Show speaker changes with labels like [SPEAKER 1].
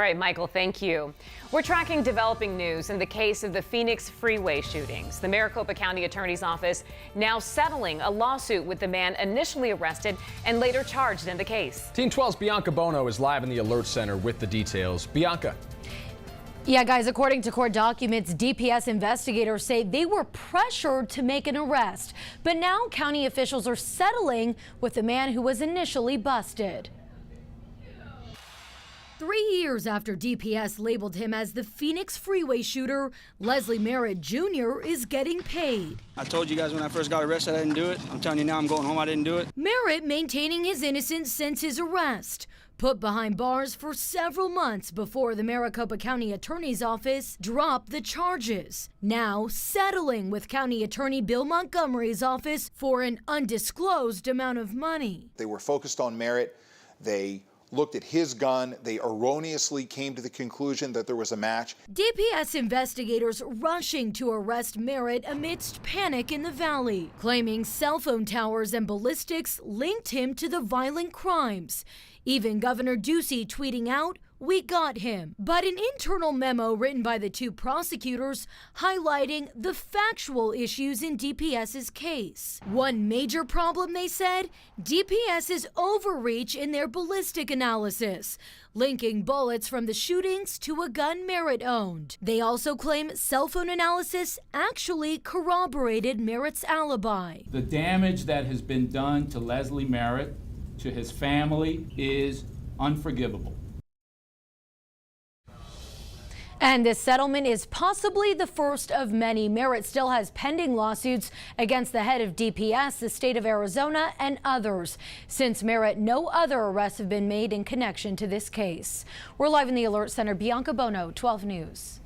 [SPEAKER 1] All right, Michael, thank you. We're tracking developing news in the case of the Phoenix freeway shootings. The Maricopa County Attorney's Office now settling a lawsuit with the man initially arrested and later charged in the case.
[SPEAKER 2] Team 12's Bianca Bono is live in the Alert Center with the details. Bianca.
[SPEAKER 3] Yeah, guys, according to court documents, DPS investigators say they were pressured to make an arrest. But now county officials are settling with the man who was initially busted. 3 years after DPS labeled him as the Phoenix freeway shooter, Leslie Merrit Jr. is getting paid.
[SPEAKER 4] I told you guys when I first got arrested I didn't do it. I'm telling you now I'm going home I didn't do it.
[SPEAKER 3] Merrit maintaining his innocence since his arrest. Put behind bars for several months before the Maricopa County Attorney's Office dropped the charges. Now settling with County Attorney Bill Montgomery's office for an undisclosed amount of money.
[SPEAKER 5] They were focused on Merrit. They looked at his gun. They erroneously came to the conclusion that there was a match.
[SPEAKER 3] DPS investigators rushing to arrest Merrit amidst panic in the valley, claiming cell phone towers and ballistics linked him to the violent crimes. Even Governor Ducey tweeting out, "We got him." But an internal memo written by the two prosecutors highlighting the factual issues in DPS's case. One major problem, they said, DPS's overreach in their ballistic analysis, linking bullets from the shootings to a gun Merrit owned. They also claim cell phone analysis actually corroborated Merritt's alibi.
[SPEAKER 6] The damage that has been done to Leslie Merrit, to his family, is unforgivable.
[SPEAKER 3] And this settlement is possibly the first of many. Merrit still has pending lawsuits against the head of DPS, the state of Arizona, and others. Since Merrit, no other arrests have been made in connection to this case. We're live in the Alert Center. Bianca Bono, 12 News.